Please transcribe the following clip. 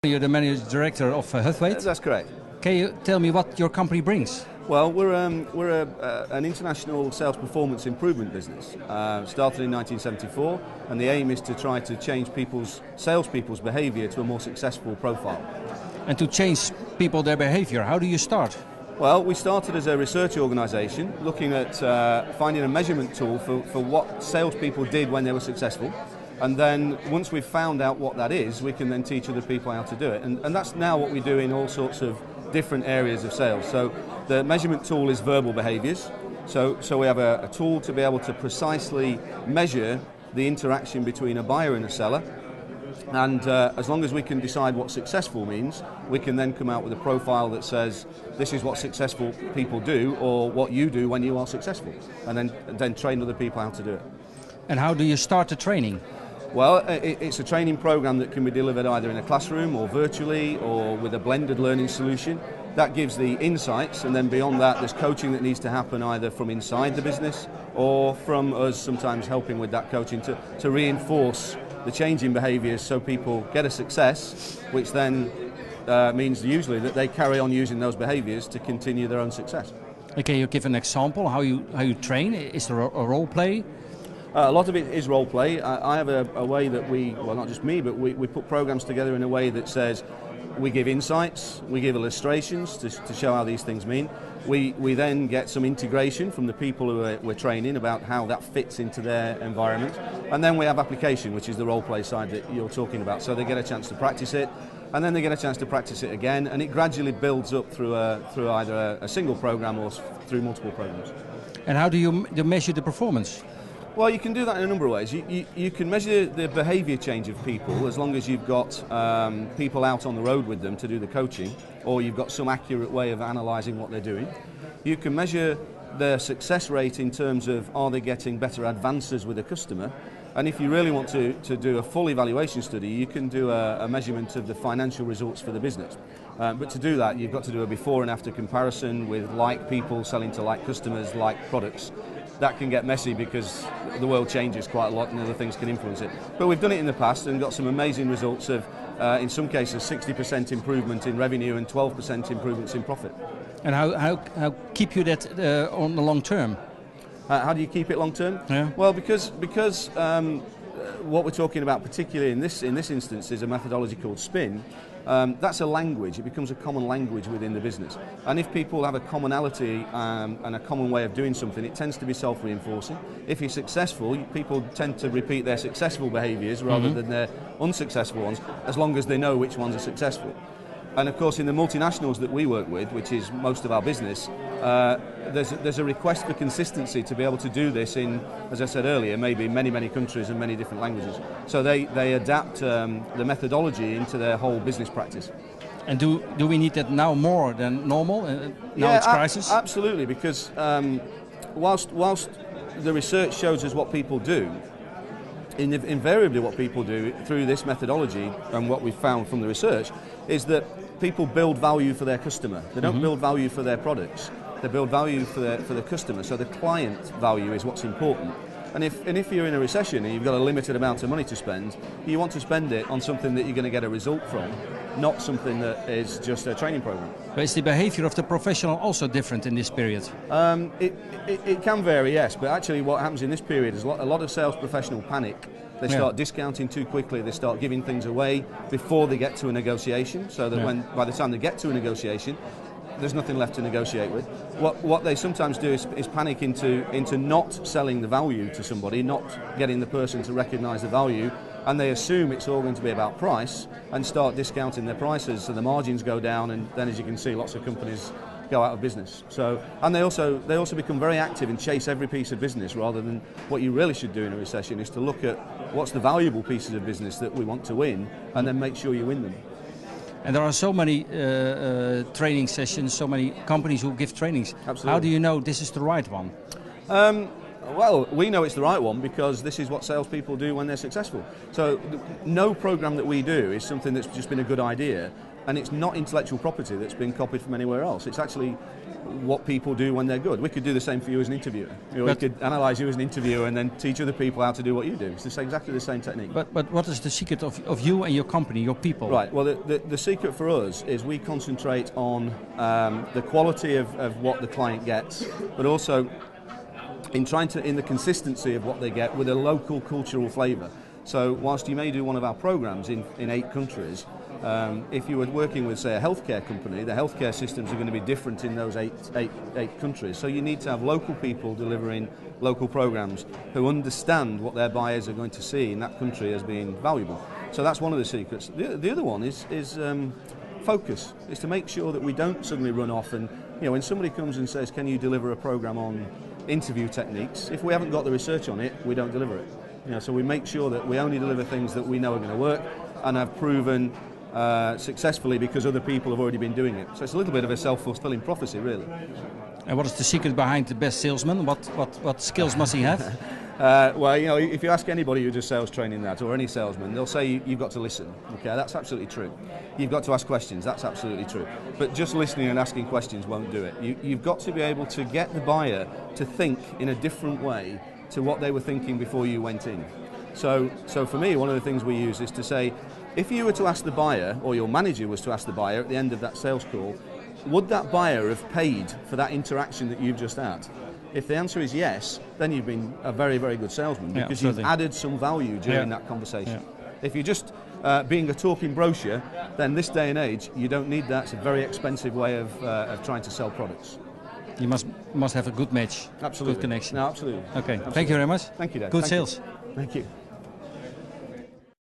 You're the managing director of Huthwaite. That's correct. Can you tell me what your company brings? Well, we're an international sales performance improvement business. Started in 1974, and the aim is to try to change salespeople's behaviour to a more successful profile. And to change their behaviour, how do you start? Well, we started as a research organisation, looking at finding a measurement tool for what salespeople did when they were successful. And then once we've found out what that is, we can then teach other people how to do it. And that's now what we do in all sorts of different areas of sales. So the measurement tool is verbal behaviours. So we have a tool to be able to precisely measure the interaction between a buyer and a seller. And as long as we can decide what successful means, we can then come out with a profile that says this is what successful people do, or what you do when you are successful, and then train other people how to do it. And how do you start the training? Well, it's a training program that can be delivered either in a classroom or virtually or with a blended learning solution. That gives the insights, and then beyond that there's coaching that needs to happen either from inside the business or from us sometimes helping with that coaching to reinforce the change in behaviours so people get a success, which then means usually that they carry on using those behaviours to continue their own success. Can you give an example how you train? Is there a role play? A lot of it is role play. I have a way that well, not just me, but we put programs together in a way that says we give insights, we give illustrations to show how these things mean. We then get some integration from the people who we're training about how that fits into their environment. And then we have application, which is the role play side that you're talking about. So they get a chance to practice it, and then they get a chance to practice it again, and it gradually builds up through either a single program or through multiple programs. And how do you measure the performance? Well, you can do that in a number of ways. You can measure the behaviour change of people as long as you've got people out on the road with them to do the coaching, or you've got some accurate way of analysing what they're doing. You can measure their success rate in terms of are they getting better advances with a customer, and if you really want to do a full evaluation study, you can do a measurement of the financial results for the business. But to do that, you've got to do a before and after comparison with like people selling to like customers, like products. That can get messy because the world changes quite a lot and other things can influence it. But we've done it in the past and got some amazing results of, in some cases, 60% improvement in revenue and 12% improvements in profit. And how keep you that on the long term? How do you keep it long term? Yeah. Well, because what we're talking about, particularly in this instance, is a methodology called SPIN. That's a language. It becomes a common language within the business. And if people have a commonality and a common way of doing something, it tends to be self-reinforcing. If you're successful, people tend to repeat their successful behaviours rather than their unsuccessful ones, as long as they know which ones are successful. And of course, in the multinationals that we work with, which is most of our business, there's a request for consistency to be able to do this in, as I said earlier, maybe many countries and many different languages. So they adapt the methodology into their whole business practice. And do we need that now more than normal? Now it's crisis? Absolutely, because whilst the research shows us what people do, invariably what people do through this methodology and what we've found from the research is that people build value for their customer. They don't build value for their products. They build value for the customer. So the client value is what's important. And if you're in a recession and you've got a limited amount of money to spend, you want to spend it on something that you're going to get a result from, not something that is just a training program. But is the behavior of the professional also different in this period? It can vary, yes. But actually what happens in this period is a lot of sales professionals panic. They start discounting too quickly, they start giving things away before they get to a negotiation, so that by the time they get to a negotiation, there's nothing left to negotiate with. What they sometimes do is panic into not selling the value to somebody, not getting the person to recognise the value, and they assume it's all going to be about price and start discounting their prices, so the margins go down, and then, as you can see, lots of companies go out of business. And they also become very active and chase every piece of business, rather than what you really should do in a recession is to look at what's the valuable pieces of business that we want to win, and then make sure you win them. And there are so many training sessions, so many companies who give trainings. Absolutely. How do you know this is the right one? Well, we know it's the right one because this is what salespeople do when they're successful. So no program that we do is something that's just been a good idea. and it's not intellectual property that's been copied from anywhere else. It's actually what people do when they're good. We could do the same for you as an interviewer. We could analyse you as an interviewer and then teach other people how to do what you do. It's exactly the same technique. But what is the secret of you and your company, your people? Right, well the secret for us is we concentrate on the quality of what the client gets, but also in the consistency of what they get with a local cultural flavour. So whilst you may do one of our programs in 8 countries, if you were working with, say, a healthcare company, the healthcare systems are going to be different in those eight countries. So you need to have local people delivering local programs who understand what their buyers are going to see in that country as being valuable. So that's one of the secrets. The other one is focus. Is to make sure that we don't suddenly run off and, when somebody comes and says, can you deliver a program on interview techniques, if we haven't got the research on it, we don't deliver it. So we make sure that we only deliver things that we know are going to work and have proven successfully because other people have already been doing it. So it's a little bit of a self-fulfilling prophecy, really. And what is the secret behind the best salesman? What skills must he have? Well, if you ask anybody who does sales training that, or any salesman, they'll say you've got to listen. Okay, that's absolutely true. You've got to ask questions. That's absolutely true. But just listening and asking questions won't do it. You've got to be able to get the buyer to think in a different way to what they were thinking before you went in. So for me, one of the things we use is to say, if you were to ask the buyer, or your manager was to ask the buyer at the end of that sales call, would that buyer have paid for that interaction that you've just had? If the answer is yes, then you've been a very, very good salesman because you've added some value during that conversation. Yeah. If you're just being a talking brochure, then this day and age, you don't need that. It's a very expensive way of trying to sell products. You must have a good match. Absolutely. Good connection. No, absolutely. Okay. Absolutely. Thank you very much. Thank you, Dave. Good sales. Thank you.